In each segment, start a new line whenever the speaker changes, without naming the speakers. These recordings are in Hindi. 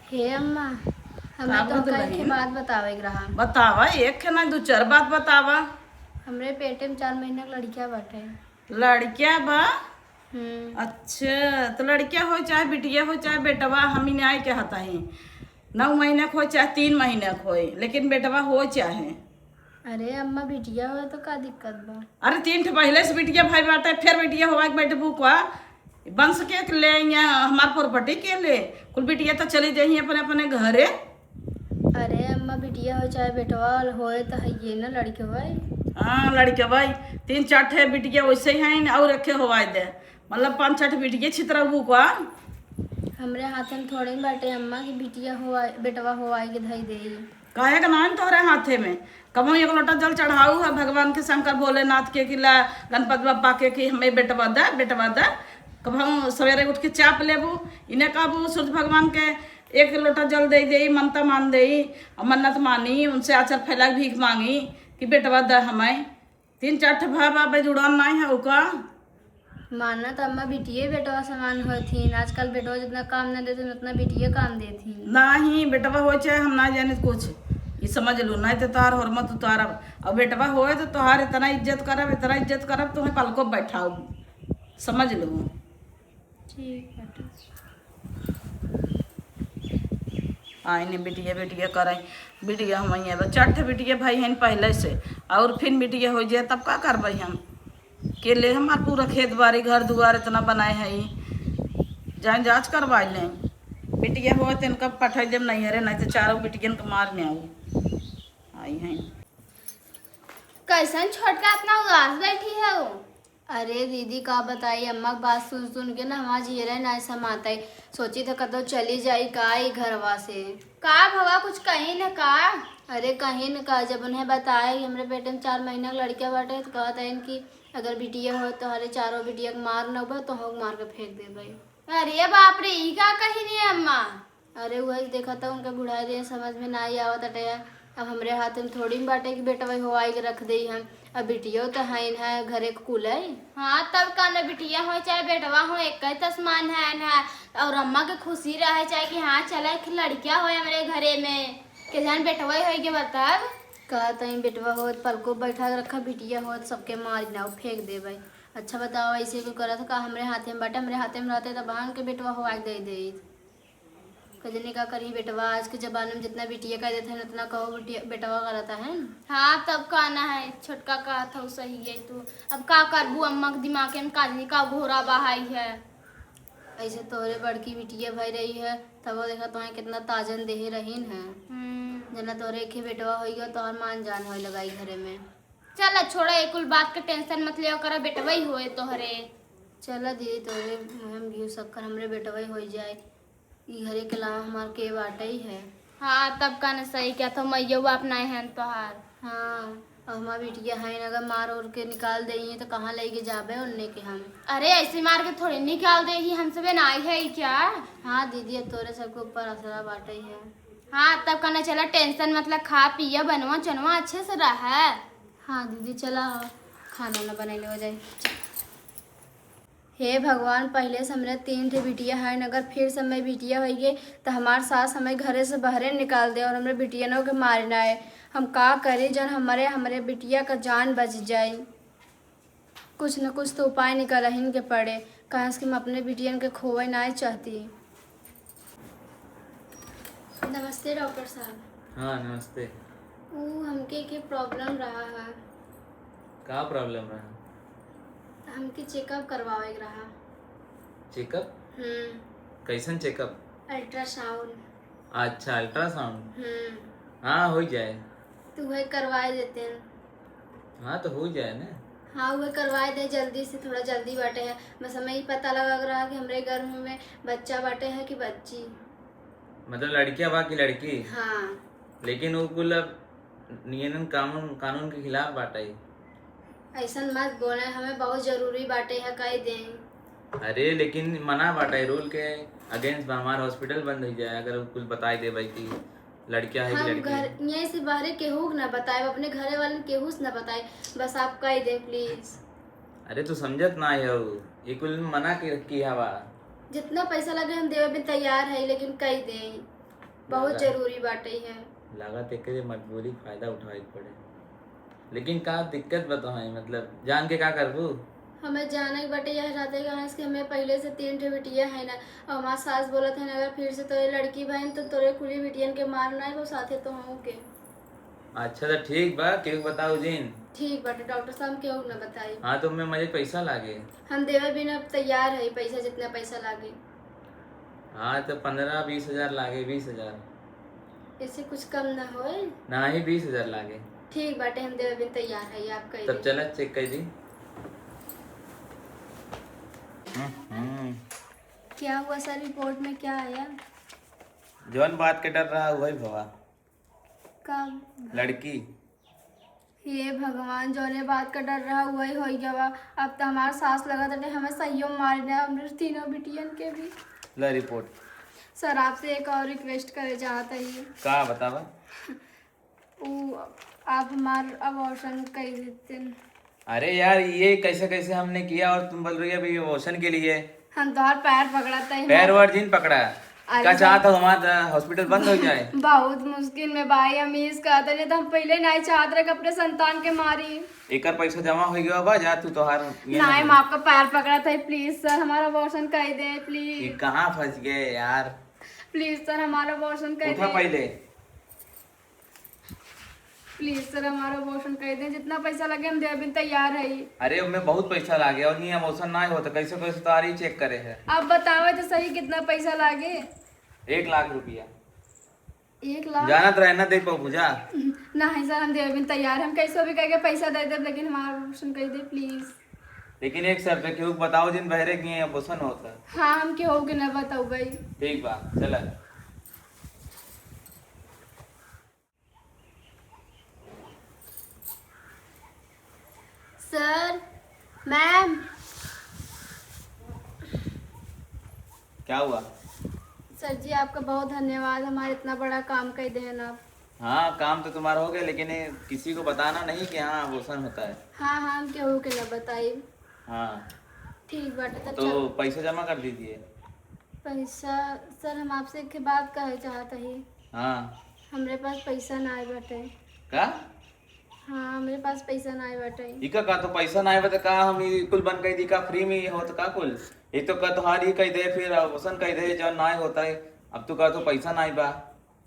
हे अम्मा, हमें तो कई के बात बतावे रहा।
बतावा, एक के ना दो चार बात बतावा।
हमरे पेटे में 4 महीना के लड़किया बाटे।
लड़किया बा?
हम्म।
अच्छा, तो लड़किया हो चाहे बिटिया हो चाहे बेटवा, हम न्याय के हता ही 9 महीने को हो चाहे 3 महीने को हो, लेकिन बेटवा हो चाहे।
अरे अम्मा, बिटिया हो तो का दिक्कत बा?
अरे 3 ठे पहले से बिटिया भाई बाटे, फिर बिटिया होवा के बेटे बुकवा बंश के ले हमार प्रॉपर्टी के ले कुल बिटिया तो चली जाही अपने अपने घरे।
अरे अम्मा, बिटिया हो चाहे बेटवा होए तो है ये ना, लड़के होए।
हाँ लड़के भाई 3-4 ठे बिटिया वैसे ही हैं और रखे होवा दे, मतलब 5-6 बिटिया छितरा बुकवा।
हमरे हाथ में थोड़े ही बाटे अम्मा की बिटिया हुआ बेटवा हुआ के धई दे।
काहे का नाम तोहरे हाथे में, कबो एक लोटा जल चढ़ाऊ है भगवान के, शंकर भोलेनाथ के, कि ला गणपति बप्पा के, कि हमें बेटवा दा कबो सवेरे उठ के चाप लेबू, इन्हें कहबू सूर्य भगवान के एक लोटा जल दे दे, मनता मान दे, मन्नत मानी, उनसे आचर फैला भीख मांगी कि बेटवा दा हमें। 3-4 ठे भाई बाबे जुड़ान नहीं है उका।
माना तो अम्मा बिटिया बेटवा समान होती, आजकल बेटवा जितना काम न देते उतना बिटिया काम देती।
नहीं बेटवा हो चाहे हम ना जाने कुछ, ये समझ लो, नहीं तो तोहार हरमत उतारब, और बेटवा होए तो तोहार इतना इज्जत करब तुम्हें पल को बैठाऊ, समझ लो।
ठीक है।
आई ने बिटिया बिटिया कराई, बिटिया हम 4 ठे बिटिया भाई हैं पहले से, और फिर बिटिया हो जाए तब का करबे हम के ले, हमार पूरा खेत बाड़ी घर दुआर इतना बनाए है, जाए जांच करवा लें, बिटिया हो तो इनका पठाई जब नहीं हरे, नहीं तो चारों बिटियन को मार में आऊ आई हैं।
कैसन छोटका अपना उदास बैठी है वो?
अरे दीदी का बताई, अम्मा की बात सुन सुन के ना हमारा जियरा नहीं समाता है। सोची तो कतो चली जाई का ही घरवा से।
का भवा कुछ कहीं न का?
अरे कहीं न का, जब उन्हें बताया कि हमारे पेट में 4 महीना का लड़का बाटे तो कहता है कि अगर बिटिया हो तो हरे चारों बिटिया को मार न हो तो हम मार के फेंक दे भाई।
अरे बाप रे, ई का कही नहीं अम्मा?
अरे वही देखा था उनके बुढ़ाई दे, समझ में ना ही आवत अटे। अब हमरे हाथ में थोड़ी बाटे कि बेटा भाई हवाई के रख दे हम, अब बिटियो तो है घरे के कुल है।
हाँ तब का न बिटिया हो चाहे बेटवा हो एक ही तस्मान है न, और अम्मा के खुशी रहे चाहे कि हाँ चला एक लड़किया हो हमारे घरे में, के जान बेटवा हो के बताब।
कहता है बेटवा हो पल को बैठा के रखा, बिटिया हो तो सबके मार ना फेंक दे भाई। अच्छा बताओ ऐसे को करा था का? हमरे हाथे में बाटे, हमरे हाथे में रहते तो बहन के बेटवा हवा दे दे। कजने का करी बेटवा, आज के जमाने में जितना बिटिया कह देते हैं उतना कहो बेटवा करता है।
हाँ तब कहना है, छोटका कहा था सही है। तू अब का करबू, अम्मा के दिमाग में काजनी का घोरा बहाई है।
ऐसे तोहरे बड़की बिटिया भाई रही है तब वो देखा तुम्हें कितना ताजन देह रहीन है, जना तोहरे एक बेटवा हो गया तो मान जान हो लगाई घरे में।
चल छोड़ा, एक बात का टेंशन मत लिया कर, बेटवा ही होए तोहरे।
चला दीदी तोहरे हम घी शक्कर हमरे बेटवा ही हो जाए, ई घरे के अलावा हमार के बाटे ही है।
हाँ तब का न सही क्या था, मैयो बाप नहीं है तोहार।
हाँ और हमार बिटिया है अगर मार उड़ के निकाल देंगे तो कहाँ लेके जाबे उनने के हम।
अरे ऐसे मार के थोड़ी निकाल दे ही, हमसे बनाई है क्या?
हाँ दीदी अब तोरे सबके ऊपर असरा बाटे ही है।
हाँ तब का न चला, टेंशन मतलब खा पिया बनवा चनवा अच्छे से रहा।
हाँ दीदी चला खाना ना बने हो जाए। हे भगवान, पहले से हमरे 3 ठे बिटिया है, अगर फिर से हमें बिटिया हो गई तो हमार सास हमें घरे से बहरे निकाल दे और हमरे बिटिया न के मारना है। हम का करें जन हमारे बिटिया का जान बच जाए। कुछ न कुछ तो उपाय निकल रही के पड़े, कहाँ से हम अपने बिटियन के खोवे ना चाहती। नमस्ते डॉक्टर साहब।
हाँ नमस्ते।
वो हमके के प्रॉब्लम रहा है।
का प्रॉब्लम रहा?
हमके चेकअप करवावे के रहा।
चेकअप? कैसन चेकअप?
अल्ट्रासाउंड।
अच्छा अल्ट्रासाउंड। हाँ हो जाए।
तो वह करवाए देते हैं।
हाँ तो हो जाए ना।
हाँ वह करवाए दे जल्दी से, थोड़ा जल्दी बाटे है, बस हमें ही पता लग रहा कि हमारे घर में बच्चा बाटे है कि बच्ची।
मतलब लड़कियां बा की लड़की?
हाँ।
लेकिन वो कुल नियम कानून के खिलाफ बाटा है।
ऐसा मत बोले, हमें बहुत जरूरी बाटे है कह दें।
अरे लेकिन मना बाटा है, रूल के अगेंस्ट हमारा हॉस्पिटल बंद हो जाए अगर कुछ बताई दे भाई की लड़कियां है कि लड़की।
घर यहीं से बाहर केहू ना बताए, अपने घरे वाले केहू से ना बताए, बस आप कह दे प्लीज।
अरे तू समझत ना है, ये कुल मना की हवा।
जितना पैसा लगे हम देवे भी तैयार है, लेकिन कह दे। बहुत
लगा-
जरूरी बाटे है।
लागत एकरे मजबूरी फायदा उठावे के पड़े। लेकिन का दिक्कत बताओ, मतलब जान के का करबू?
हमें जाने के बाटे यह रहते कहाँ कि हमें पहले से 3 ठे बिटिया है ना, और हमार सास बोलत है अगर फिर से तोरे लड़की बहन तो तोरे कुली बिटियन के मारना है वो साथे तो हूँ के।
अच्छा तो ठीक बा, क्यों बताओ जिन।
ठीक बाटे डॉक्टर साहब केहू न बताई।
हाँ तो मैं मुझे पैसा लागे।
हम देवे बिना तैयार है, पैसा जितना पैसा लागे।
हाँ तो 15-20 हजार लागे, 20,000।
इससे कुछ कम ना होए।
ना ही 20,000 लागे।
ठीक बाटे हम देवे बिना तैयार है, आप कह
तब चला चेक कर दी।
क्या हुआ सर, रिपोर्ट में क्या आया?
जौन बात के डर रहा वही भवा,
कब?
लड़की।
हे भगवान, जौने बात का डर रहा वही हो गया। अब तो हमारा सास लगा था हमें सही मारने, हमने तीनों बिटियन के भी।
ला रिपोर्ट।
सर आपसे एक और रिक्वेस्ट करे चाहता ही।
का बतावा?
आप हमार अबॉर्शन कर देते।
अरे यार ये कैसे कैसे हमने किया और तुम बोल रही है अभी अबॉर्शन के लिए?
हम तो पैर पकड़ा था।
पैर वर जिन पकड़ा। क्या चाहता हमारा हॉस्पिटल बंद हो जाए?
बहुत मुश्किल में भाई, हम इस कहते नहीं तो हम पहले नहीं चाहते रहे कि अपने संतान के मारी।
एक पैसा जमा हो गया बा, जा तू तोहार
नहीं हम आपका पैर पकड़ा था, प्लीज सर हमारा अबॉर्शन कर दे
ये
प्लीज।
कहाँ फंस गए यार?
प्लीज सर हमारा अबॉर्शन कर
उठा
दे
पहले।
प्लीज सर हमारा अबॉर्शन कर दे, जितना पैसा लगे हम दे बिन तैयार है।
अरे उसमें बहुत पैसा लागे और नहीं अबॉर्शन ना हो तो कैसे कैसे तारी चेक करे है।
आप बतावे तो सही कितना पैसा लागे?
1 लाख रुपया।
1 लाख?
जाना तो रहना दे बुझा।
नहीं सर हम देवे बिन तैयार, हम कैसे भी करके पैसा दे दे, लेकिन हमारा अबॉर्शन कर दे प्लीज।
लेकिन एक शर्त है, क्यों बताओ जिन बहरे की अबॉर्शन होता है।
हाँ हम क्यों के न बताऊ भाई।
ठीक बा चला।
Sir ma'am.
क्या हुआ?
सर जी आपका बहुत धन्यवाद, हमारे इतना बड़ा काम कर दें आप।
हाँ काम तो तुम्हारा हो गया, लेकिन ये किसी को बताना नहीं कि हाँ अबॉर्शन होता है।
हाँ हाँ हम क्यों के न बताई।
हाँ
ठीक बाटे तब
तो पैसा जमा कर दीजिए।
पैसा सर हम आपसे एक बात कहे चाहत ही।
हाँ
हमरे पास पैसा ना आए बाटे।
का?
हाँ हमरे पास पैसा ना आए बाटे।
इका का तो पैसा ना आए का हम ई कुल बन कह दी का फ्री में हो तो का कुल ये तो का तुम्हारी ही कह दे, फिर अबॉर्शन कह दे जब ना होता है। अब तो का तो पैसा ना आए बा।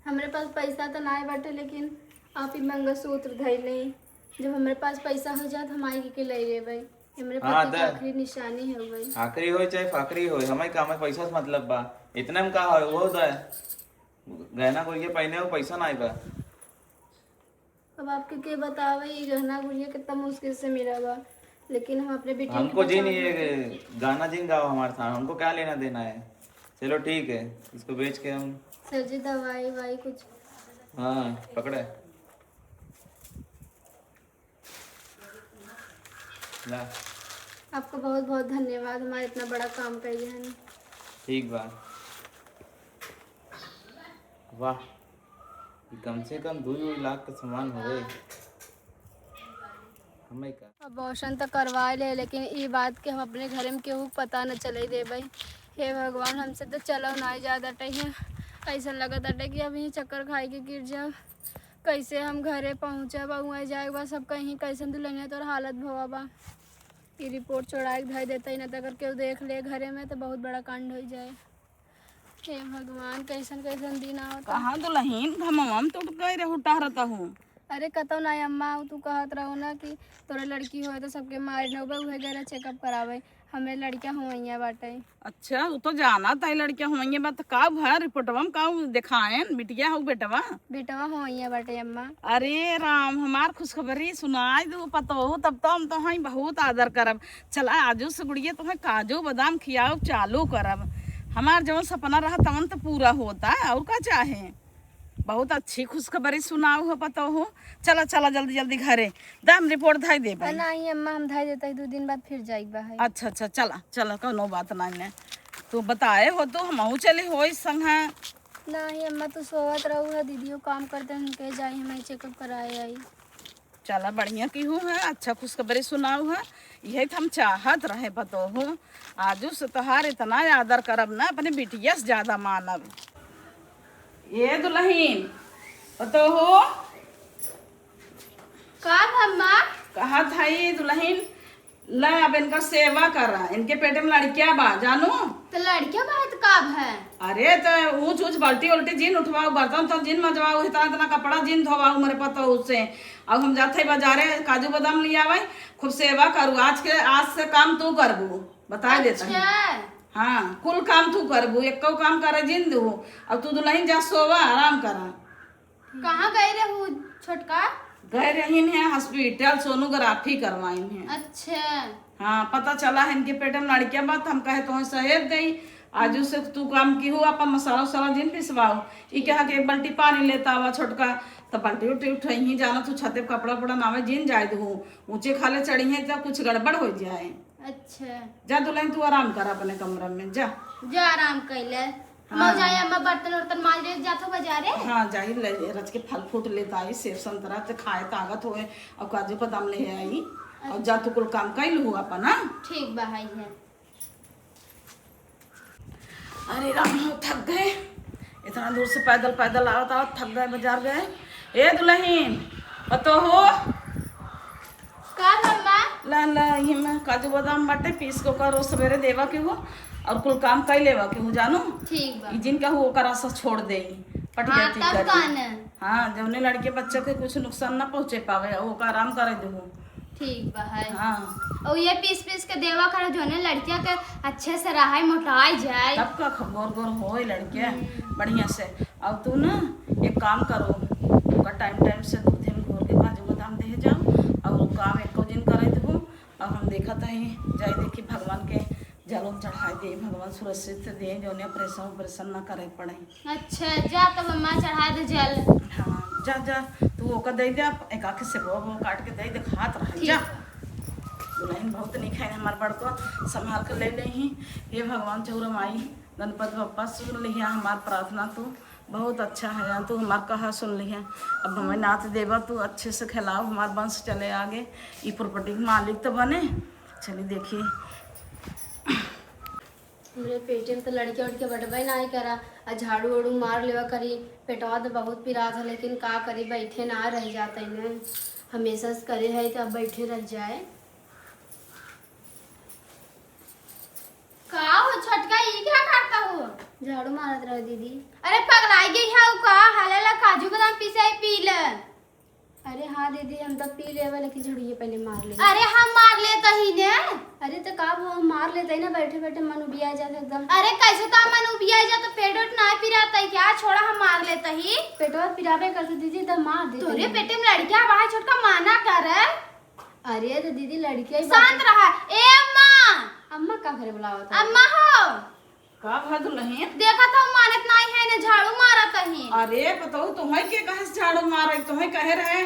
हमरे पास पैसा तो ना आए बाटे, लेकिन आप ही मंगलसूत्र धइल नहीं। जब हमारे पास पैसा हो जाए तो हम आई के ले लेबै। हमरे
हाँ,
पति
दे।
की आखिरी निशानी है भाई।
आखिरी हो चाहे फाकरी हो, हमें काम है पैसा से मतलब बा। इतना में का हो वो होता है गहना गुड़िया पहने हो पैसा ना आए बा।
अब आपके के बतावे ये गहना गुड़िया कितना मुश्किल से मिला बा, लेकिन हम अपने बेटी
हमको जिन ये गाना जिन गाओ हमारे साथ, हमको क्या लेना देना है। चलो ठीक है, इसको बेच के हम।
सर जी दवाई वाई कुछ?
हाँ पकड़े ला।
आपका बहुत बहुत धन्यवाद, हमारा इतना बड़ा काम कर दिया है।
ठीक बा। वाह कम से कम 2 लाख का सामान हो गए हमें का।
अबॉर्शन तो करवा ले, लेकिन ये बात के हम अपने घर में केहू पता न चले दे भाई। हे भगवान हमसे तो चलो ना ज़्यादा टाइम, ऐसा लगा था कि अब यहीं चक्कर खाए के गिर जाओ। कैसे हम घरे पहुँचा बा, वहाँ जाए बा सब कहीं कैसे दुल्हनिया तो हालत भवा बा। ये रिपोर्ट चढ़ा के धर देता ही न तो अगर केहू देख ले घरे में तो बहुत बड़ा कांड हो जाए। हे भगवान कैसन कैसन दिन आवता।
कहाँ दुल्हन घमम तो कह रहे उतारता हूँ।
अरे कतो ना अम्मा, तू कहत रहो ना कि तोरा लड़की हो तो सबके मारे न उहे गए चेकअप करावे। हमें लड़कियां हुआ बाटे।
अच्छा वो तो जाना ताई लड़कियां होंगे बात का भर रिपोर्टवा में का दिखाएं बिटिया हो बेटवा।
बेटवा हुआ बाटे अम्मा।
अरे राम हमार खुशखबरी सुनाई दो पतो हो तब तो हम तो हई बहुत आदर करब। चला आजू से गुड़िया तुम्हें काजू बादाम खियाओ चालू करब। हमार जवन सपना रहा तवन तो पूरा होता है और का चाहे। बहुत अच्छी खुशखबरी सुनाओ हो पतो हो। चला चला जल्दी जल्दी घरे दम रिपोर्ट धाई दे भाई।
नहीं अम्मा हम धाई देता 2 दिन बाद फिर जाई बा है।
अच्छा अच्छा चला चला कोनो बात नहीं है। तू बताए हो तो हम चले हो इस संग है।
नहीं अम्मा तू सोवत रहू है, दीदियों काम करते हैं उनके जाई हमें चेकअप कराए आई।
चला बढ़िया की हूँ है, अच्छा खुशखबरी सुनाऊ है। यही तो हम चाहत रहे पतो हो। आजू से तोहार इतना आदर करब ना अपने बिटिया से ज्यादा मानब। ये दुल्हन पतो हो
का अम्मा?
कहा था ये दुल्हन ला अब इनका सेवा कर रहा इनके पेट में लड़कियां बा जानू।
तो लड़कियां बहुत काब है।
अरे तो ऊंच ऊंच बाल्टी उल्टी जिन उठवाओ बर्तन तो जिन मजवाओ इतना इतना कपड़ा जिन धोवाओ मेरे पता उससे। अब हम जाते बाजारे काजू बादाम ले आवे खूब सेवा करू आज से काम तू करबू बता देता है।
अच्छा
हाँ कुल काम तू करबू एक काम करे जिन दू। अब तू दुल्हन जा सोवा आराम करा।
कहाँ गए रे हूँ छोटका?
गए रहीन है हॉस्पिटल सोनोग्राफी करवाइन है।
अच्छा
हाँ पता चला है इनके पेट में लड़कियां बात हम कहे तो सहेज गई आजू से तू काम की हो अपन मसाला उसाला जिन पिसवाओ। ई कहा कि एक बाल्टी पानी लेता हुआ छोटका तो बाल्टी उठी उठही जाना तू छते कपड़ा उपड़ा नावे जिन जाए दू ऊंचे खाले चढ़ी है तो कुछ गड़बड़ हो जाए।
अच्छा
जा दुल्हन तू आराम कर अपने कमरा में जा।
जा आराम कैले। जाए अम्मा बर्तन वर्तन मांज रहे जातो बाजारे।
हाँ जाही ले रच के फल फ्रूट लेता आई सेब संतरा तो खाए ताकत होए और काजू बादाम ले आई और जा तू कुल काम कर लू अपन। हाँ
ठीक बहाई है।
अरे राम थक गए इतना दूर से पैदल पैदल आवत आवत थक गए बाजार गए। ए दुल्हन पतो हो
का अम्मा?
ला ला ये में काजू बादाम बाटे पीस को करो सवेरे देवा के हो और कुल काम कर लेवा के हो जानू।
ठीक बा।
ई जिनका हो ओकरा से छोड़ दे पटिया
हाँ
ठीक
तब
कर
कान।
हाँ जौने लड़के बच्चे के कुछ नुकसान ना पहुँचे पावे ओका आराम करे दे।
ठीक बा है।
हाँ
और ये पीस पीस के देवा कर जो ने लड़कियां के अच्छे से रहाई मोटाई जाए।
तब का गोर गोर हो लड़के बढ़िया से। अब तू ना एक काम करो ओका टाइम टाइम से दूध में घोर के काजू बादाम दे जाओ और वो काम एक दिन करे दो। अब हम देखा था ही जाए देखी भगवान के जल चढ़ाए दे भगवान सुरक्षित दे जो ऑपरेशन ऑपरेशन ना करे पड़े।
अच्छा जा तब अम्मा चढ़ा दे जल।
हाँ जा जा तू ओका दे दे एक आँख से वो काट के दे दे खात रह जा। दुल्हन बहुत नहीं खाए हमारे बड़ को संभाल कर ले ही। ये भगवान चौरम आई गणपति बप्पा सुन लिया हमार प्रार्थना तू बहुत अच्छा है तू हमार कहा सुन लिया। अब हमें नाथ देवा तू अच्छे से खिलाओ हमार वंश चले आगे ई प्रॉपर्टी के मालिक तो बने। चलिए देखिए
मेरे पेटे में तो लड़के उड़के बटबे ना ही करा आ झाड़ू उड़ू मार लेवा करी पेटवा तो बहुत पिरा था लेकिन का करी बैठे ना रह जाते न हमेशा से करे है तो अब बैठे रह जाए।
का हो छोटका ये क्या करता हो?
झाड़ू मारत रहो दीदी।
अरे पगलाई गई है का हालेला काजू बादाम पीसे पी ले।
अरे हाँ दीदी हम तो पी लेवा लेकिन झड़िए पहले मार ले।
अरे हम मार लेता ही ने।
अरे तो का वो हम मार लेते ना बैठे बैठे मन उबिया जाता एकदम।
अरे कैसे का मन उबिया जा तो पेट उठ ना पिराता है क्या छोड़ा हम मार लेता ही।
पेटवा पिराबे करते दीदी तो मार देते।
तोरे पेटे में लड़कियां बाहर छोटका माना कर।
अरे तो दीदी लड़कियां
शांत रहा। ए अम्मा
अम्मा का घरे बुलावा था।
अम्मा हो
का भर दुल्हन
देखा था मानत नहीं है ने झाड़ू मारत ही।
अरे बताओ तुम्हें के कहे से झाड़ू मारे तुम्हें कहे रहे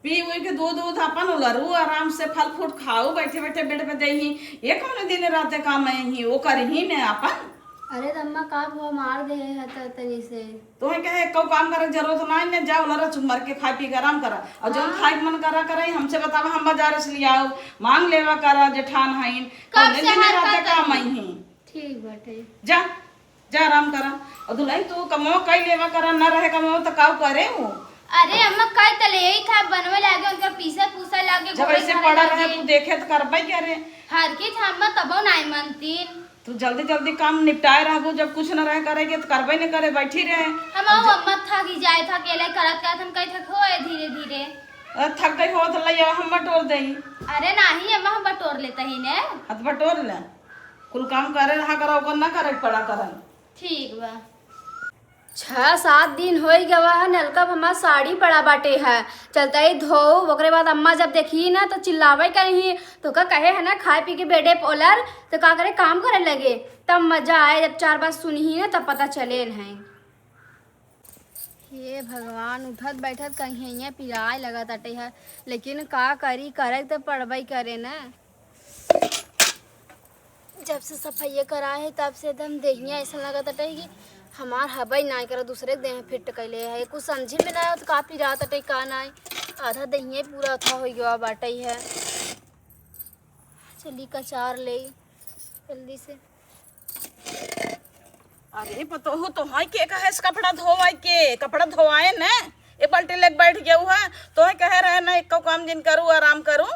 पी उई के दूध दूध अपन लरू आराम से फल फ्रूट खाओ बैठे बैठे बेड पे दही ये कौन दिन रात काम ही वो कर ही ने अपन।
अरे तो अम्मा का वो मार दे है तो तनी से
तुम्हें कहे कौ काम करे जरूरत नहीं ने जाओ लरा चुमर के खा पी के आराम करा और जो खाए मन करा करे हमसे बतावा हम बाजार से ले आओ मांग लेवा करा जेठान हईन
कब से
दिन
हर
रात
का
काम ही।
ठीक बाटे
जा जा आराम करा और दुल्हन तू कमो कई लेवा करा ना रहे कमो तो काव करे वो।
अरे अम्मा कल तले यही था बनवे लागे उनका पीसा पूसा लागे
जब ऐसे पड़ा रहे तू देखे तो करबे क्या रे।
हर की थामा तबो नहीं मनतीन।
तू जल्दी जल्दी काम निपटाए रहबो जब कुछ न रहे करेगे तो करबे नहीं करे बैठी रहे।
हम अम्मा था कि जाए था अकेले करत का हम कही था खोए धीरे धीरे।
थक गई हो तो लइया हम बटोर दई।
अरे नहीं अम्मा हम बटोर लेता ही ने।
हाथ बटोर ले कुल काम करे रहा करो ओकर ना करे पड़ा करन।
ठीक बा
6-7 दिन हो गवा है नलका हमार साड़ी पड़ा बाटे है चलता ही धो ओकरे बाद अम्मा जब देखी ना तो चिल्लावे कहीं तो का कहे है ना खाए पी के बेडे पोलर तो का करे काम करे लगे तब मजा आए जब 4 बार सुनी ना तब पता चले है। हे भगवान उठत बैठत कहीं पिराए लगा तटे है लेकिन का करी करे तो पड़बई करे ना। जब से सफाई करा है तब से एकदम देहिया ऐसा लगा तटे कि हमार हबई नहीं करा दूसरे देह फिट कैले है कुछ समझे में ना तो काफी रात अटे का नहीं आधा दहिया पूरा था हो गया बाटे है। चली कचार ले जल्दी से।
अरे पतोहू तो है के कहे कपड़ा धोवाई के कपड़ा धोवाए न एक बाल्टी लेके बैठ गया हुआ तो है कहे रहे ना एक काम जिन करूँ आराम करूँ।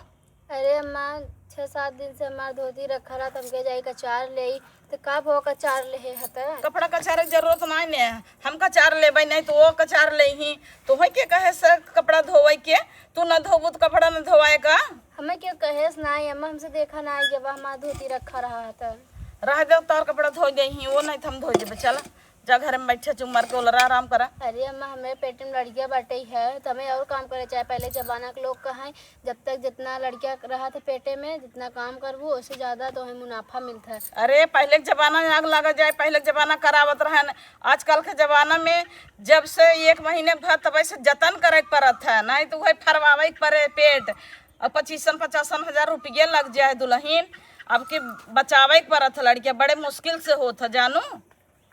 अरे अम्मा 6-7 दिन से हमार धोती रखा रहा तो हमके जाई कचार ले तो कब हो कचार ले हता।
कपड़ा कचारे की जरूरत नहीं ने हम कचार लेबै नहीं तो वो कचार ले ही तो है के कहे से कपड़ा धोवाई के तू न धोबू तो कपड़ा न धोवाएगा।
हमें क्यों कहेस ना अम्मा हमसे देखा ना आई जब हमार धोती रखा रहा था।
रह दे तोर कपड़ा धो दे ही वो नहीं हम धो देबे चल जा घर में बैठे चुमर के उलरा आराम करा।
अरे अम्मा हमारे पेट में लड़कियां बाटे ही है तो हमें और काम करे चाहे पहले जमाना के लोग कहाँ जब तक जितना लड़कियां रहा था पेटे में जितना काम करबू उससे ज्यादा तो हमें मुनाफा मिलता है।
अरे पहले के जमाना में आग लगा जाए पहले के जमाना करावत रहे न आजकल के जमाना में जब से 1 महीने भर तब से जतन करे के पड़त है नहीं तो वही फरवावे के पड़े पेट और 25-50 हजार रुपये लग जाए दुल्हन अब की बचावे के पड़त है लड़कियां बड़े मुश्किल से होता जानू।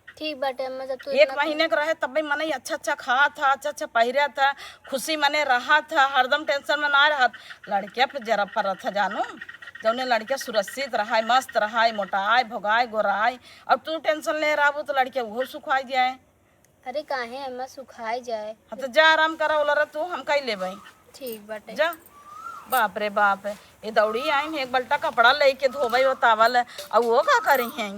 ठीक बाटे अम्मा जब तू
1 महीने का रहे तब भी मने अच्छा अच्छा खा था अच्छा अच्छा पहिरा था खुशी मने रहा था हरदम टेंशन में ना रहा लड़किया पे जरा पड़ा था जानू जौने लड़किया सुरक्षित रहा मस्त रहा मोटाए भोगाए गोराए अब तू टेंशन ले रहा तो लड़किया वो सुखाई जाए।
अरे काहे अम्मा सुखाई जाए।
हाँ तो जा आराम करा बोला तू हम कहीं ले भाई
ठीक बाटे
जा। बाप रे बाप ये दौड़ी आई एक बल्टा कपड़ा लेके धोबई बतावल अब वो का करी हैं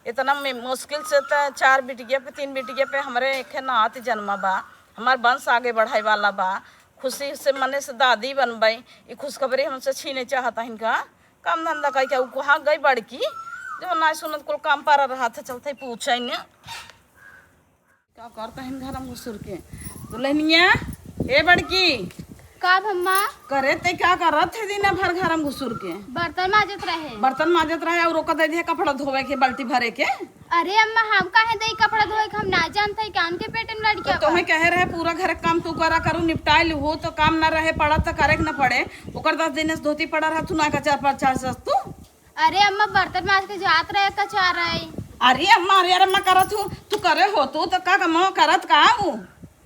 इतना मुश्किल से तो 4 बिटिया पे 3 बिटिया पे हमारे एक नात जन्मा बा हमार वंश आगे बढ़ाई वाला बा खुशी से मने से दादी बनबई ये खुशखबरी हमसे छीने चाहता इनका काम धंधा कह के कहाँ गई बड़की जो ना सुनत कुल काम पर रहा था चलते पूछे न क्या करता है घर में घुसुर के दुल्हनिया ए बड़की
का अम्मा
करे ते क्या कर रहे थे दिन भर घर में घुसुर के
बर्तन माजत रहे।
बर्तन माजत रहे और रोका दे दिया कपड़ा धोवे के बाल्टी भरे के।
अरे अम्मा हम काहे दई कपड़ा धोए के हम ना जानते कान के पेट में लड़कियां
तो तुम्हें कहे रहे पूरा घर के काम तू करा करू निपटाए लू तो काम ना रहे पड़ा तो करे के न पड़े ओकर 10 दिन से धोती पड़ा रहा तू ना कचार प्रचार सस्तू।
अरे अम्मा बर्तन माज के जात रहे कचार रहे।
अरे अम्मा करत हूँ तू करे हो तू तो का कमा करत का हूँ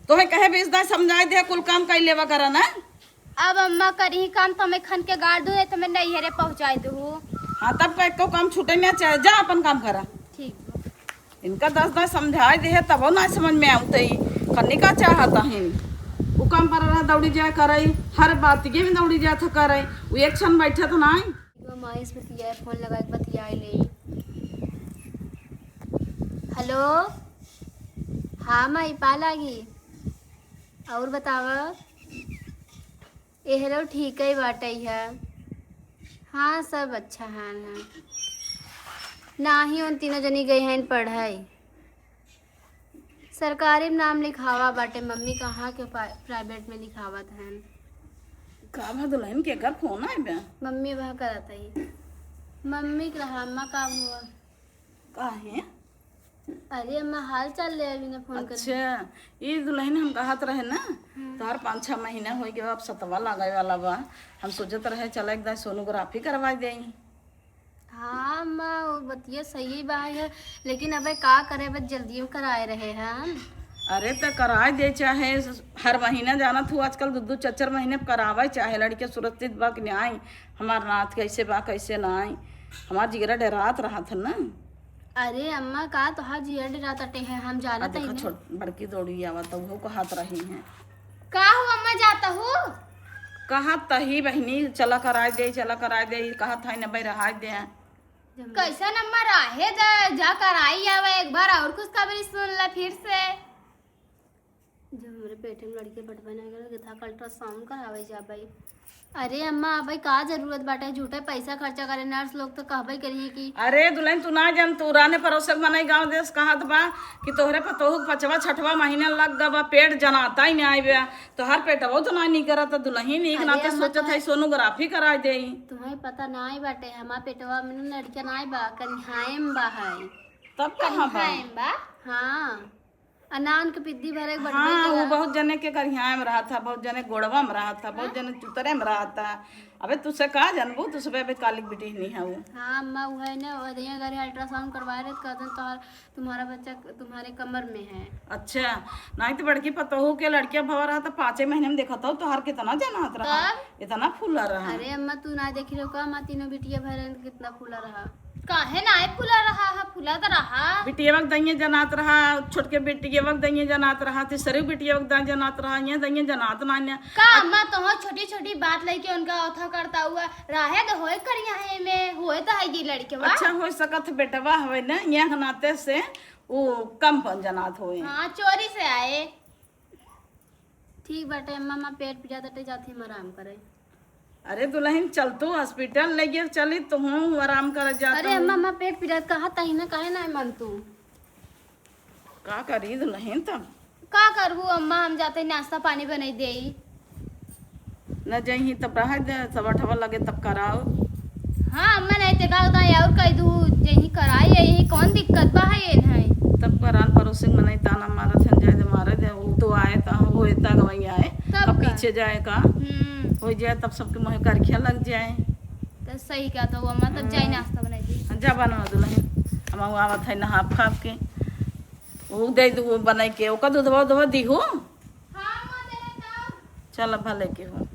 तुम्हें कहे बेचदा समझाए दे कुल काम कर लेवा करा ना।
अब अम्मा करी काम तो मैं खन के गाड़ दूँ तो मैं नैहरे पहुँचाई दूँ।
हाँ तब का एको काम छूटे ना चाहे जा अपन काम करा।
ठीक
इनका 10 समझाए दे तब ना समझ में आते करने का चाहता है वो काम पर रहा दौड़ी जाए करे हर बात के भी दौड़ी जाए था करे वो एक क्षण बैठे तो ना
माइस बतिया फोन लगा के बतिया ले। हेलो हाँ माई पा लागी और बतावा हेलो ठीक ही बाटे है। हाँ सब अच्छा है ना ही उन तीनों जनी गई हैं पढ़ाई सरकारी में नाम लिखावा बाटे मम्मी कहाँ के प्राइवेट में लिखावत हैं।
का दुल्हन के घर फोन आए बे
मम्मी वह करत है मम्मी के रहा अम्मा काम हुआ
का है।
अरे अम्मा हाल चाल ले अभी ने फोन कर।
अच्छा ये दुल्हन हम कहत रहे ना तोहर 5-6 महीना हो गया अब 7वां लागे वाला बा हम सोचत रहे चल एक दाई सोनोग्राफी करवा देई।
हाँ अम्मा वो बतिया सही बा है लेकिन अब का करे बस जल्दी में कराए रहे हैं।
अरे तो कराए दे चाहे हर महीना जाना तू आजकल 2-2 4-4 महीने करावे चाहे लड़के सुरक्षित बा कि नहीं आई हमार नाथ कैसे बा कैसे ना आई हमार जिगरा डरात रहा था ना।
अरे अम्मा का तो हाँ जिया डराते हैं हम जाना
देखा छोट बड़की दौड़ी आवत वो को हाथ रही है
का हो अम्मा जाता हूँ
कहा तही बहनी चला कराए दे कहा था न भाई रहा दे
कैसा नंबर आहे जा कर आई आवे एक बार और कुछ खबर सुन ला फिर से।
जब हमारे पेट में लड़के बटवा ना गए था अल्ट्रासाउंड करावे जा भाई। अरे अम्मा भाई का जरूरत बाटे झूठे पैसा खर्चा करे नर्स लोग तो कहबे करिए कि
अरे दुल्हन तू ना जान तू राने परोसक मनाई गांव देश कहत बा कि तोहरे पतोहू 5वां-6वां महीना लग गवा पेट जनाता ही नहीं आवे तोहर पेटवा तो नहीं करत दुल्हन एक नाते सोचत है सोनोग्राफी कराई दे।
तुम्हें पता ना ही बाटे हमार पेटवा में लड़किया ना बा कन्हाएम बा है
तब कहाँ बा
हाँ अनान के पिद्दी भरे
हाँ वो बहुत जने के करिया में रहा था बहुत जने गोड़वा में रहा था बहुत जने चुतरे में रहा था। अबे तुझसे कहा जानबू तुझसे अबे कालिक बेटी नहीं है वो।
हाँ अम्मा वो है ना वधिया घर अल्ट्रासाउंड करवा रहे कहते तो तुम्हारा बच्चा तुम्हारे कमर में है।
अच्छा नहीं तो बड़की पतोहू के लड़किया भवा रहा था 5 महीने में देखा था तो हर कितना जनात रहा इतना फूला रहा।
अरे अम्मा तू ना देखी रहो का तीनों बिटिया भरे कितना फूला रहा।
काहे नाय फुला रहा है, फुला तो रहा।
बिटिया वक्त दइए जनात रहा, छोटके बिटिया वक्त दइए जनात रहा, तीसरी बिटिया वक्त जनात रहा, ये दइए जनात नान्या
का अम्मा तो छोटी छोटी बात लेके उनका औथा करता हुआ राहे तो होए करिया है में होए तो है दी लड़के वा।
अच्छा हो सकत बेटवा हवे ना, यहाँ नाते से वो कम पन जनात होए।
हाँ चोरी से आए।
ठीक बाटे अम्मा, मैं पेट पिटा तटे जाती हम आराम करे।
अरे दुल्हन चल तू हॉस्पिटल ले गए चली तो हूँ आराम कर जाता
अरे अम्मा मैं पेट पिटा कहा तही ना काहे ना मन तू
का करी दुल्हन तब
का करबू अम्मा, हम जाते नाश्ता पानी बनाई दे।
न जही तब रह दे सब अठवा लगे तब कराओ।
हाँ अम्मा नहीं ते का और कह दू यही कराई यही कौन दिक्कत बा है ये नहीं।
तब करान पड़ोसी मनाई ताना मारा थे जाए दे मारे दे वो तो आए ता वो इतना गवई आए
तब
अब
का?
पीछे जाए का हो जाए तब सबके मुँह करखिया लग जाए।
तो सही क्या तो अम्मा तब जाई नाश्ता बनाई दी।
जा बनवा दुल्हन हम आवत है नहा खा के वो दे दू वो बनाई के ओका दूधवा दूधवा दी हो। चल भले के हो।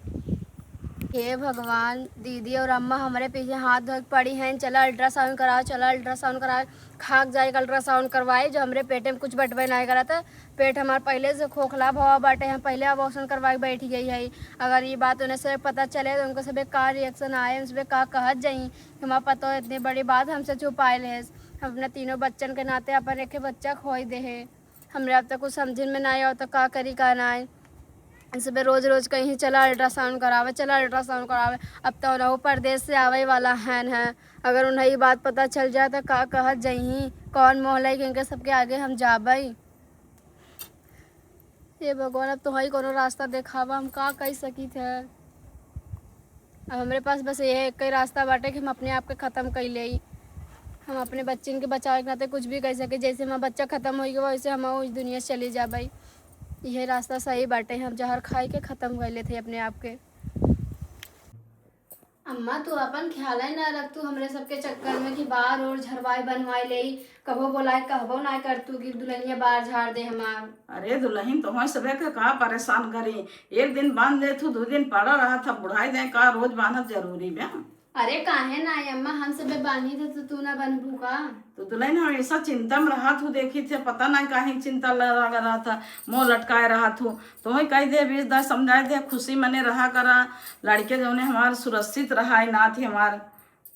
हे भगवान, दीदी और अम्मा हमारे पीछे हाथ धो के पड़ी हैं, चला अल्ट्रासाउंड कराओ, चला अल्ट्रासाउंड कराओ। खाक जाए अल्ट्रासाउंड करवाए जो हमरे पेटे में कुछ बटवे नहीं करा था। पेट हमारा पहले से खोखला भवा बाटे हैं, पहले अबॉर्शन करवा के बैठी गई है। अगर ये बात उन्हें से पता चले तो उनको सब का रिएक्शन आए, उस पर का कहत जाई। हमारा पता हो इतनी बड़ी बात हमसे छुपाए ले। हम अपने तीनों बच्चन के नाते अपन एक बच्चा खोई दे है। हमरे अब तक कुछ समझ में ना आया तो का करी का ना आए। सुबह रोज रोज कहीं चला अल्ट्रासाउंड करावे, चला अल्ट्रासाउंड करावे। अब तो उन्हें परदेश से आवे वाला है। अगर उन्हें ये बात पता चल जाए तो का कहत जही, कौन मोहल्ला क्योंकि सबके आगे हम जाबई। ये भगवान, अब तो ही कोनो रास्ता देखावा, हम का कह सकी थे। अब हमारे पास बस ये एक ही रास्ता बाटे कि हम अपने आप के ख़त्म कर ले। हम अपने बच्चन के बचाव के नाते कुछ भी कह सके। जैसे हमारा बच्चा ख़त्म हो गया वैसे हम उस दुनिया से चली जाबई। यह रास्ता सही बाटे, हम जहर खाई के ख़त्म कर लेते अपने आप के। अम्मा तू अपन ख्याल ही ना रख, तू हमरे सबके चक्कर में कि बाहर और झरवाई बनवाई ले, कबो बोलाए कहबो ना कर तू कि दुल्हनिया बाहर झाड़ दे हमार।
अरे दुल्हन तो सबे के का परेशान करी, एक दिन बांध दे तू 2 दिन पड़ा रहा था बुढ़ाई दे का रोज बांधत जरूरी बे।
अरे काहे ना अम्मा, हम सब बांधी थे तो तू ना बनबू का।
तो दुल्हन हमेशा चिंता में रहा तू, देखी थे पता नहीं काहे चिंता लगा रहा था, मुँह लटकाए रहा तू। तो वही कह दे बीस दस समझाए दे, खुशी मने रहा करा। लड़के जो ने हमार सुरक्षित रहा ना थे, हमार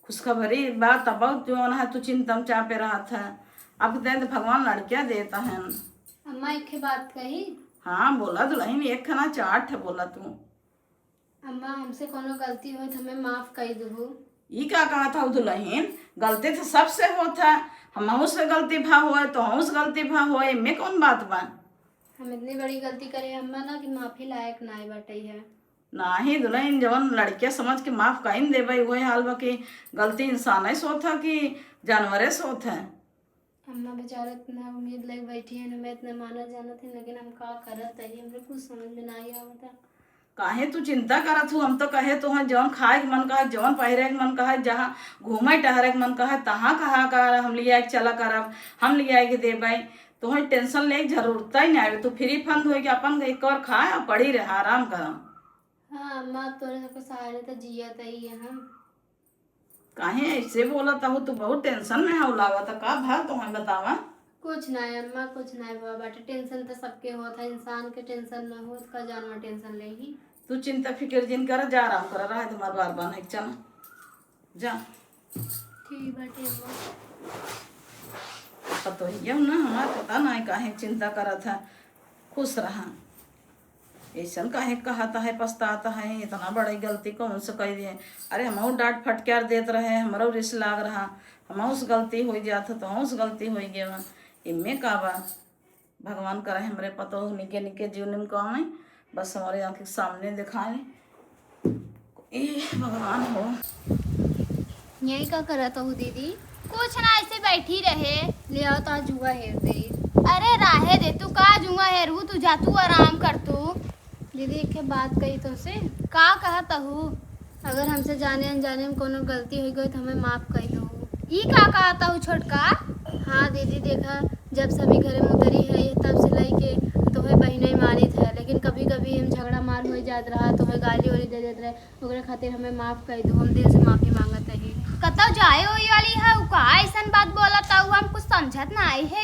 खुशखबरी बात अब जो है तू चिंता में चापे रहा था। अब दे भगवान लड़किया देता है।
अम्मा एक बात कही।
हाँ बोला दुल्हन, एक खाना 4 ठे बोला तू।
अम्मा हमसे कोनो गलती हो तो हमें माफ कर दो।
ये क्या कहा था दुल्हन, गलती तो सबसे होता है, हम से गलती भा हुआ तो हम गलती भा हुआ, में कौन बात बा।
हम इतनी बड़ी गलती करे अम्मा ना कि माफी लायक ना बटे है।
ना ही दुल्हन जवन लड़किया समझ के माफ कहीं दे भाई, वही हाल बा कि गलती इंसान ही सोता कि जानवरे सोता है।
अम्मा बेचारा इतना उम्मीद लग बैठी है, हमें इतना माना जाना थे, लेकिन हम का करत है हमरे कुछ समझ में ना आया होता।
काहे तू चिंता करत हूँ, हम तो कहे तो हैं जवन खाए के मन कहे, जवन पहिरे के मन कहे, जहाँ घूमे टहरे के मन कहे तहाँ कहा कर हम लिया के चला करब, हम लिया के दे भाई। तो है टेंशन ले जरूरत ही नहीं, तू फ्री फंड हो कि अपन एक और खाए और पड़ी रहा आराम कर।
हाँ अम्मा तोरे सबके सहारे तो जिया ही है हम।
काहे ऐसे बोलत हूँ, तू बहुत टेंशन में हौलावा था का भा तो हमें बतावा।
कुछ ना है अम्मा, कुछ ना है बाबा, टेंशन तो सबके होता है, इंसान के टेंशन ना हो उसका जानवर टेंशन लेगी।
तू चिंता फिक्र जिन कर, जा आराम कर रहा है तुम्हारा बार बार नहीं चला जा।
ठीक बाटे
पता ही है ना, हमारा पता नहीं काहे चिंता करा था। खुश रहा, ऐसा काहे कहता है पछताता है, इतना बड़ी गलती कौन से कह दिए। अरे हम डांट फटकार देते रहे, हमारा रिस लाग रहा, हम उस गलती हो जाता तो उस गलती हो गया। इनमें का बा, भगवान करे हमारे पता हो निके निके जीवन में काम है, बस हमारे आँख के सामने दिखाए। ए भगवान हो।
यही का करत हो दीदी?
कुछ ना ऐसे बैठी रहे।
ले आओ तो जुआ हेर दे।
अरे राहे दे, तू का जुआ हेरू, तू जा तू आराम कर तू।
दीदी एक बात कही तो से,
का कहत हूँ,
अगर हमसे जाने अनजाने में कोनो गलती हो गई तो हमें माफ कर दो।
ई का कहता हूँ छोटका।
हाँ दीदी देखा, जब सभी घरे में उतरी है तब से लई के तो है बहने ही मारी था, लेकिन कभी कभी हम झगड़ा मार हो जात रहा तो है गाली वाली दे देते रहे, ओकरे खातिर हमें माफ कर दो। हम दिल से माफी मांगत है।
कतौ जाए होई वाली है उ का ऐसन बात बोलत है हम कुछ समझत ना आई है।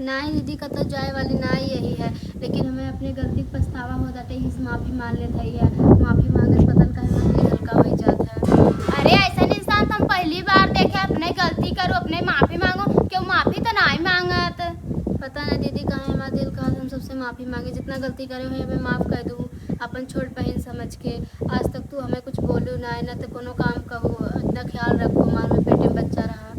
नहीं दीदी कतो जाए वाली ना ही यही है, लेकिन हमें अपनी गलती के पछतावा हो जाते ही माफ़ी मान लेते है। माफ़ी मांगे से पतन का दिल हल्का हो जाता है।
अरे ऐसा इंसान तो हम पहली बार देखे अपने गलती करो अपने माफी मांगो क्यों माफी तो नहीं मांगत।
पता नहीं दीदी कहाँ हमारा दिल कहा हम सबसे माफ़ी मांगे, जितना गलती करे हुए हमें माफ़ कर दूँ अपन छोट बहन समझ के। आज तक तू हमें कुछ बोलू ना ना तो कोनो काम कहो, इतना ख्याल रखो, हमारे में पेटे में बच्चा रहा,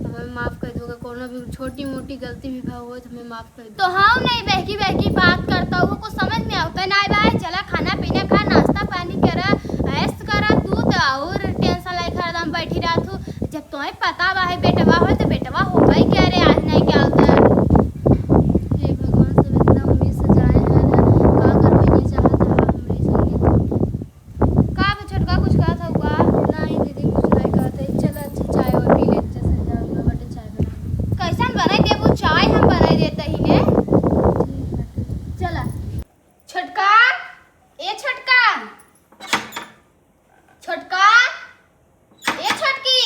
हमें माफ़ कर दोगे। कोनो भी छोटी मोटी गलती भी भाव हो तो हमें माफ़ कर दो।
तो हाँ नहीं बहकी बहकी बात करता हूँ कुछ समझ में आता नहीं भाई। चला खाना पीना खा नाश्ता पानी करा ऐस करा तू तो और टेंशन लेकर हरदम बैठी रहा तू। जब तुम्हें पता भाई बेटवा हो तो बेटवा होगा ही क्या रे आज नहीं क्या होता है।
हे भगवान सब इतना उम्मीद सजाए हैं ना, का करो ये चाहत है हमारे संगे।
का भी छोटका कुछ कहा था हुआ
नहीं दीदी कुछ नहीं कहते, चलो अच्छी चाय और पी ले, अच्छा सजा हुआ बटे चाय बना।
कैसन बनाई देबू चाय हम बनाई देते ही ने।
चला
छोटका ए छोटका छोटका ए छोटकी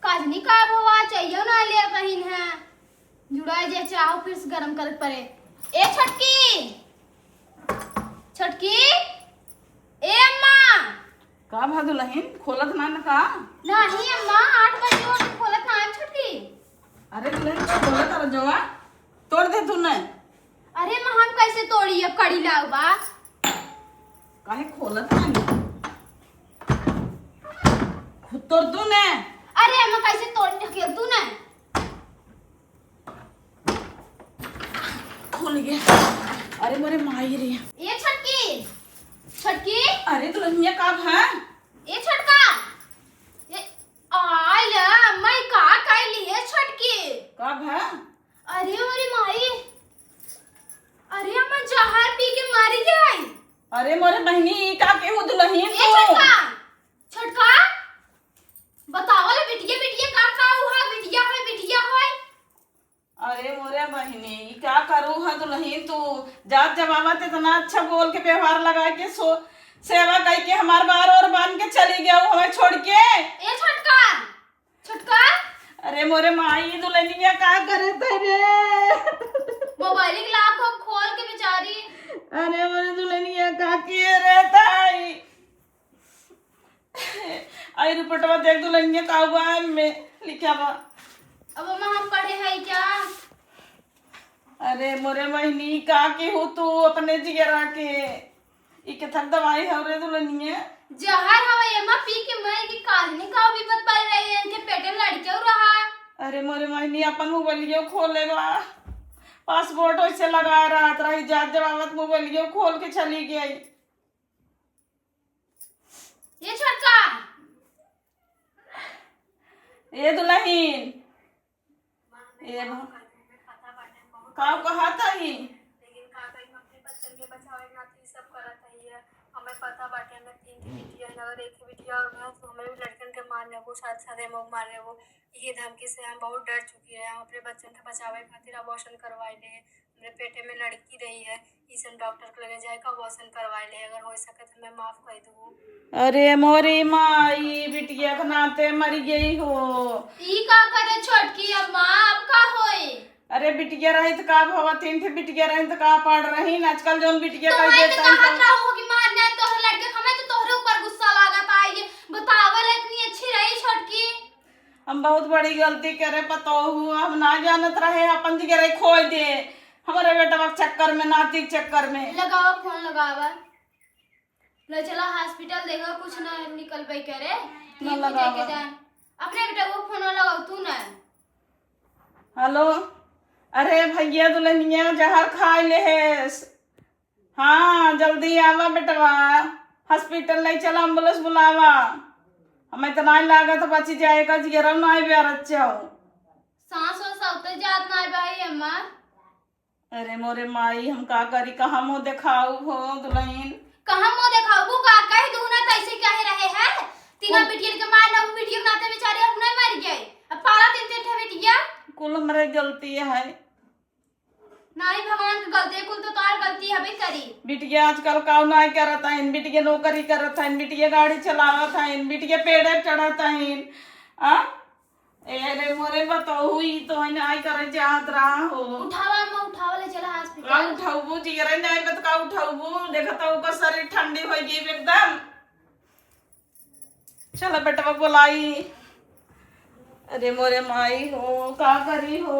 काजनी का भवा चाहिए ना ले बहिन है जुड़ा जे चाहो फिर से गरम कर पड़े। ए छोटकी छोटकी ए अम्मा
का भा दुल्हन खोलत ना ना का?
नहीं अम्मा 8 बजे हो तो खोलत ना है छोटकी।
अरे दुल्हन खोलत अरे जवा तोड़ दे तू ने।
अरे मां हम कैसे तोड़ी अब कड़ी लाउबा
काहे खोलत ना खुद तोड़ तू ने।
अरे अम्मा कैसे तोड़ के तू ना
खुल गया। अरे मोरे माई रे।
ए छोटकी छोटकी
अरे दुल्हनिया का भा?
ए छोटका ए आया मैं का कैली है छोटकी।
का भा?
अरे मोरी माई अरे अम्मा जहर पी के मारी जाई।
अरे मोरे बहनी ई का के हो दुल्हन
ए
तो?
छोटका छोटका बताओ ले बिटिया बिटिया का हुआ बिटिया है।
अरे मोरे बहनी ई का करू है दुल्हन तू? जात जवाबत इतना अच्छा बोल के व्यवहार लगा के सेवा कई के हमार बार और बांध के चली गया वो हमें छोड़ के।
ए छोटका छोटका
अरे मोरे माई दुल्हनिया का करे रे?
मोबाइल के लॉक को खोल के बेचारी।
अरे मोरे दुल्हनिया का किए रहता है? आई रिपोर्टवा देख दुल्हनिया का हुआ है में लिखा बा।
अब अम्मा हम पढ़े है क्या?
अरे मोरे बहनी का के हो तू अपने जिगरा के ई के थक दवाई है रे दुल्हनिया।
जहर हवा अम्मा पी के मर की काजनी का भी बत पड़ रही है इनके पेट में लड़के हो रहा है।
अरे मोरे बहनी अपन मोबाइलियो खोलेगा पासपोर्ट वैसे लगा रात रही जात जवाबत मोबाइलियो खोल के चली गई।
ये छोटका
ए दुल्हन ए का कहा था ही?
लेकिन का कहीं हम अपने बच्चन के बचावे खातिर सब करत है। हमें पता बाटे हमें 3 की बिटिया है अगर एक की बिटिया और मैं तो हमें भी लड़कन के मारने वो साथ साथ हम मारने वो ये धमकी से हम बहुत डर चुकी है। हम अपने बच्चन के बचावे खातिर अबॉर्शन करवाए ले। मेरे पेटे में लड़की रही है इसन डॉक्टर को लगे जाए का अबॉर्शन करवाए ले अगर हो सके तो मैं माफ कर दूँ।
अरे मोरी माई बिटिया के नाते मर गई हो।
ई का करे छोटकी अम्मा अब का होई?
अरे बिटिया रही तो का भवा 3 थे बिटिया रही तो का पढ़ रही आजकल जोन बिटिया
तो
कर
मैं
देता
तो
है
कहत रहो कि मारना है तोहरे लड़के हमें तो तोहरे ऊपर गुस्सा लागत आई है। बतावल इतनी अच्छी रही छोटकी।
हम बहुत बड़ी गलती करे पतो हूँ हम ना जानत रहे अपन जिगरे खोई दे हमारे बेटा के चक्कर में नाती के चक्कर में।
लगावा फोन लगावा ले चला हॉस्पिटल देखा कुछ ना निकल पाई करे
ना लगावा।
अपने बेटा वो फोन लगाओ तू ना।
हेलो अरे भैया दुल्हनिया जहर खा ले है। हाँ जल्दी आवा बेटवा हॉस्पिटल नहीं चला एम्बुलेंस बुलावा हमें तो नहीं लागत बची जाएगा जिगरा नहीं ब्यार अच्छा हो।
सांस और सौते जात ना भाई अम्मा।
अरे मोरे माई हम का करी कहाँ मुँह दिखाऊ हो दुल्हन?
कहाँ मुंह दिखाओ वो का कह दूं ना तैसे कह रहे हैं तीनों बिटिया के मार ना वीडियो बनाते बेचारे अपना मर गए अब पारा 3 ठे बिटिया
कुल हमारे गलती है।
नहीं भगवान की गलती कुल तो तार गलती है भाई करी।
बिटिया आजकल काव नहीं करता है बिटिया नौकरी करता है बिटिया गाड़ी चलावत है बिटिया पेड़े चढ़ता है आ ए रे मोरे बताओ हुई तो है नहीं करे चाहत रहा हो
उठावा में उठावा ले चला
का
हॉस्पिटल।
उठाऊबू जिगरे नहीं बत का उठाऊबू देखता ऊपर शरीर ठंडी हो गई एकदम। चलो बेटवा बुलाई। अरे मोरे माई हो का करी हो।